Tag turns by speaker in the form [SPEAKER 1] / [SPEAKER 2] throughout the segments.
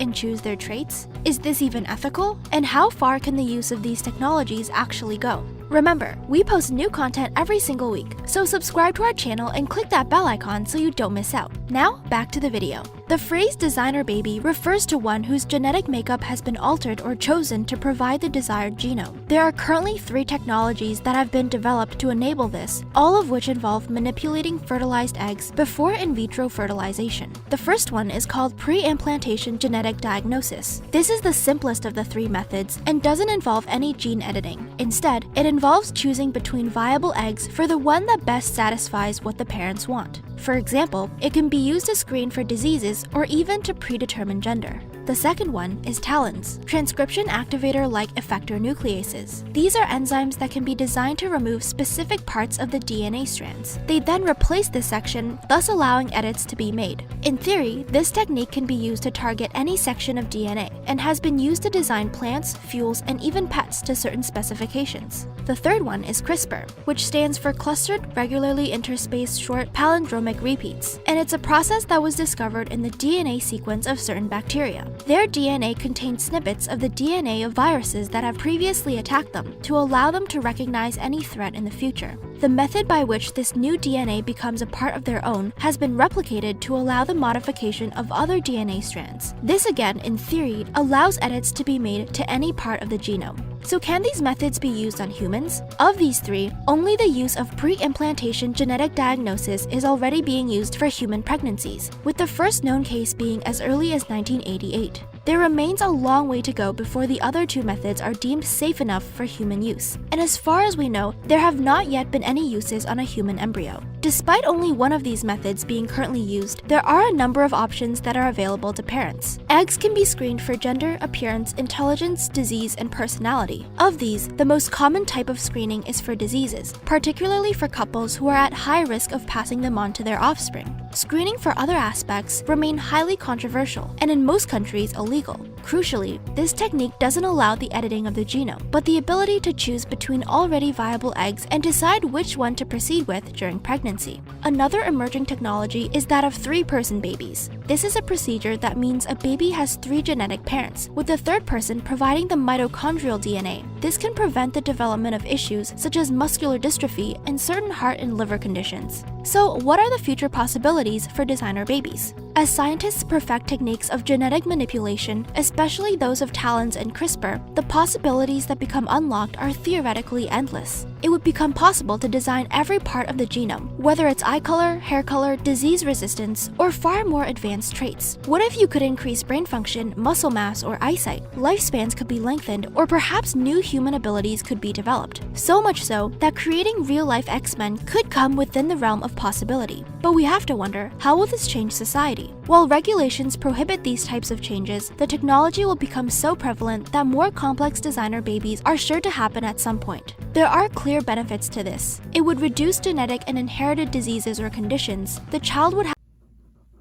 [SPEAKER 1] and choose their traits? Is this even ethical? And how far can the use of these technologies actually go? Remember, we post new content every single week, so subscribe to our channel and click that bell icon so you don't miss out. Now, back to the video. The phrase designer baby refers to one whose genetic makeup has been altered or chosen to provide the desired genome. There are currently 3 technologies that have been developed to enable this, all of which involve manipulating fertilized eggs before in vitro fertilization. The first one is called pre-implantation genetic diagnosis. This is the simplest of the 3 methods and doesn't involve any gene editing. Instead, it involves choosing between viable eggs for the one that best satisfies what the parents want. For example, it can be used to screen for diseases or even to predetermine gender. The second one is TALENs, transcription activator-like effector nucleases. These are enzymes that can be designed to remove specific parts of the DNA strands. They then replace this section, thus allowing edits to be made. In theory, this technique can be used to target any section of DNA and has been used to design plants, fuels, and even pets to certain specifications. The third one is CRISPR, which stands for Clustered Regularly Interspaced Short Palindromic Repeats, and it's a process that was discovered in the DNA sequence of certain bacteria. Their DNA contains snippets of the DNA of viruses that have previously attacked them to allow them to recognize any threat in the future. The method by which this new DNA becomes a part of their own has been replicated to allow the modification of other DNA strands. This again, in theory, allows edits to be made to any part of the genome. So can these methods be used on humans? Of these 3, only the use of pre-implantation genetic diagnosis is already being used for human pregnancies, with the first known case being as early as 1988. There remains a long way to go before the other 2 methods are deemed safe enough for human use. And as far as we know, there have not yet been any uses on a human embryo. Despite only one of these methods being currently used, there are a number of options that are available to parents. Eggs can be screened for gender, appearance, intelligence, disease, and personality. Of these, the most common type of screening is for diseases, particularly for couples who are at high risk of passing them on to their offspring. Screening for other aspects remain highly controversial and in most countries illegal. Crucially, this technique doesn't allow the editing of the genome, but the ability to choose between already viable eggs and decide which one to proceed with during pregnancy. Another emerging technology is that of 3-person babies. This is a procedure that means a baby has 3 genetic parents, with the third person providing the mitochondrial DNA. This can prevent the development of issues such as muscular dystrophy and certain heart and liver conditions. So, what are the future possibilities for designer babies? As scientists perfect techniques of genetic manipulation, especially those of TALENs and CRISPR, the possibilities that become unlocked are theoretically endless. It would become possible to design every part of the genome, whether it's eye color, hair color, disease resistance, or far more advanced traits. What if you could increase brain function, muscle mass, or eyesight? Lifespans could be lengthened, or perhaps new human abilities could be developed. So much so that creating real-life X-Men could come within the realm of possibility. But we have to wonder, how will this change society? While regulations prohibit these types of changes, the technology will become so prevalent that more complex designer babies are sure to happen at some point. There are clear benefits to this. It would reduce genetic and inherited diseases or conditions. The child would have.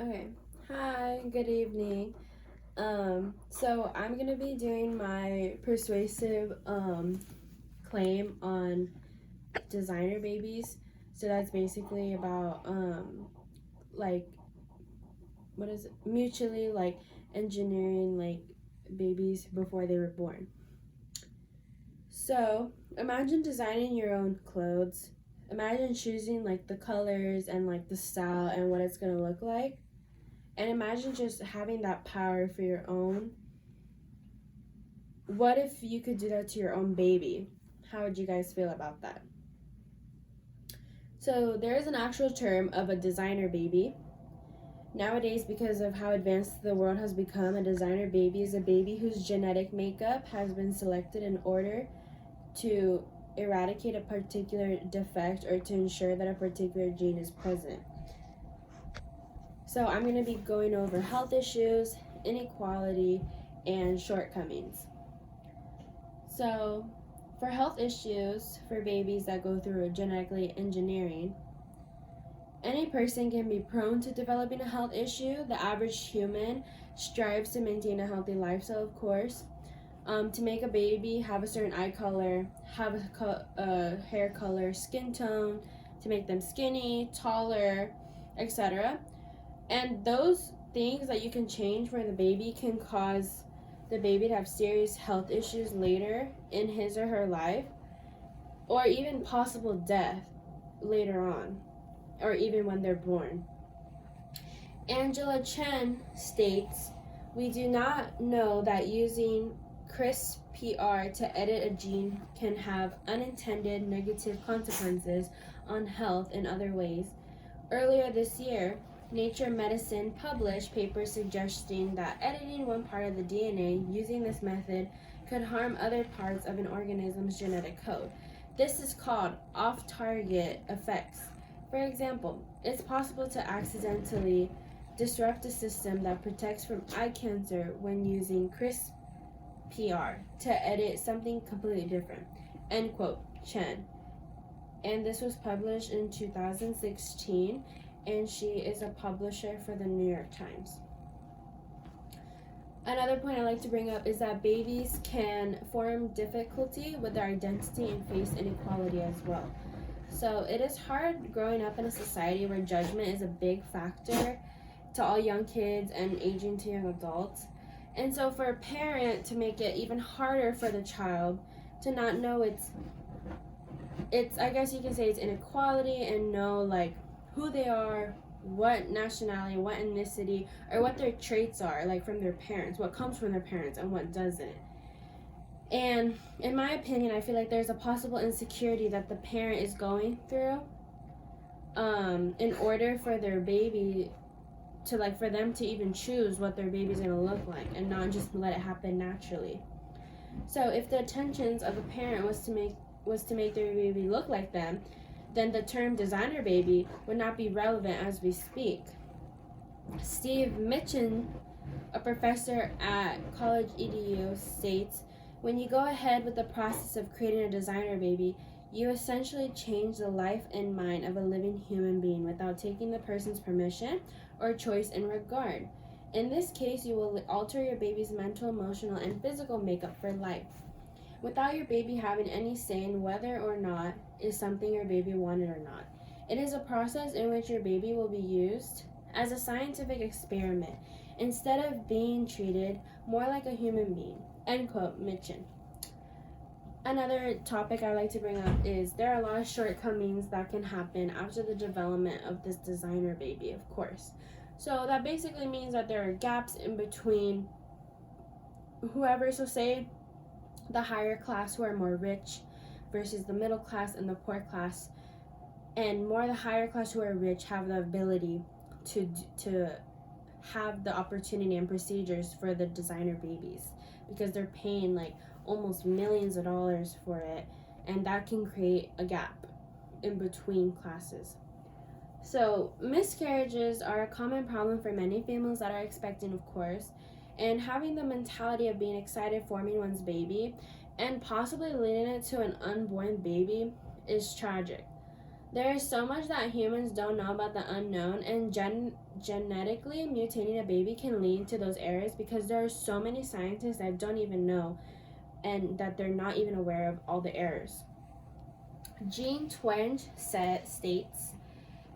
[SPEAKER 2] Okay, hi, good evening. So I'm gonna be doing my persuasive claim on designer babies. So that's basically about like mutually engineering babies before they were born. So imagine designing your own clothes. Imagine choosing the colors and the style and what it's gonna look like. And imagine just having that power for your own. What if you could do that to your own baby? How would you guys feel about that? So there is an actual term of a designer baby. Nowadays, because of how advanced the world has become, a designer baby is a baby whose genetic makeup has been selected in order to eradicate a particular defect or to ensure that a particular gene is present. So I'm going to be going over health issues, inequality, and shortcomings. So for health issues for babies that go through genetically engineering, any person can be prone to developing a health issue. The average human strives to maintain a healthy lifestyle, of course, to make a baby have a certain eye color, have a hair color, skin tone, to make them skinny, taller, etc. And those things that you can change for the baby can cause the baby to have serious health issues later in his or her life, or even possible death later on, or even when they're born. Angela Chen states, "We do not know that using CRISPR to edit a gene can have unintended negative consequences on health in other ways." Earlier this year, Nature Medicine published papers suggesting that editing one part of the DNA using this method could harm other parts of an organism's genetic code. This is called off-target effects. For example, it's possible to accidentally disrupt a system that protects from eye cancer when using CRISPR to edit something completely different. End quote, Chen. And this was published in 2016, and she is a publisher for the New York Times. Another point I like to bring up is that babies can form difficulty with their identity and face inequality as well. So it is hard growing up in a society where judgment is a big factor to all young kids and aging to young adults. And so for a parent to make it even harder for the child to not know it's I guess you can say it's inequality, and know like who they are, what nationality, what ethnicity, or what their traits are, like from their parents, what comes from their parents and what doesn't. And in my opinion, I feel like there's a possible insecurity that the parent is going through in order for their baby to, like, for them to even choose what their baby's gonna look like and not just let it happen naturally. So if the intentions of a parent was to make their baby look like them, then the term designer baby would not be relevant as we speak. Steve Mitchen, a professor at College EDU, states, "When you go ahead with the process of creating a designer baby, you essentially change the life and mind of a living human being without taking the person's permission or choice in regard. In this case, you will alter your baby's mental, emotional, and physical makeup for life, without your baby having any say in whether or not is something your baby wanted or not. It is a process in which your baby will be used as a scientific experiment instead of being treated more like a human being." End quote, Mitchen. Another topic I like to bring up is there are a lot of shortcomings that can happen after the development of this designer baby, of course. So that basically means that there are gaps in between whoever, so say the higher class who are more rich versus the middle class and the poor class, and more the higher class who are rich have the ability to have the opportunity and procedures for the designer babies, because they're paying like almost millions of dollars for it, and that can create a gap in between classes. So miscarriages are a common problem for many families that are expecting, of course, and having the mentality of being excited forming one's baby and possibly leading it to an unborn baby is tragic. There is so much that humans don't know about the unknown, and genetically mutating a baby can lead to those errors because there are so many scientists that don't even know and that they're not even aware of all the errors. Jean Twenge states,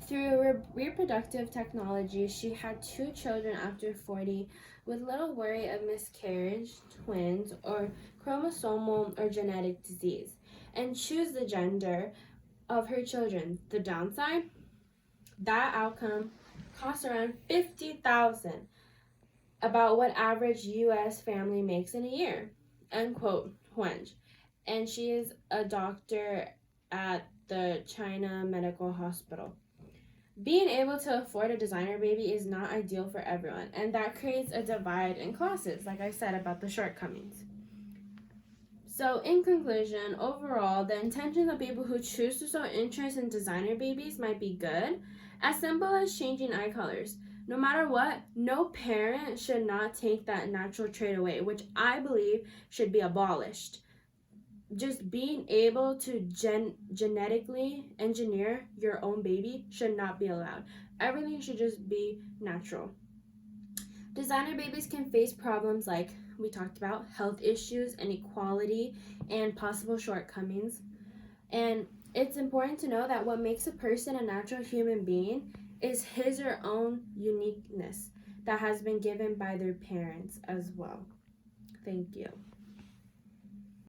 [SPEAKER 2] "Through reproductive technology, she had 2 children after 40 with little worry of miscarriage, twins, or chromosomal or genetic disease, and choose the gender of her children. The downside? That outcome costs around $50,000, about what average U.S. family makes in a year." End quote, Twenge. And she is a doctor at the China Medical Hospital. Being able to afford a designer baby is not ideal for everyone, and that creates a divide in classes, like I said about the shortcomings. So in conclusion, overall, the intentions of people who choose to show interest in designer babies might be good, as simple as changing eye colors. No matter what, no parent should not take that natural trait away, which I believe should be abolished. Just being able to genetically engineer your own baby should not be allowed. Everything should just be natural. Designer babies can face problems like we talked about, health issues, inequality, and possible shortcomings. And it's important to know that what makes a person a natural human being is his or own uniqueness. that has been given by their parents as well. Thank you.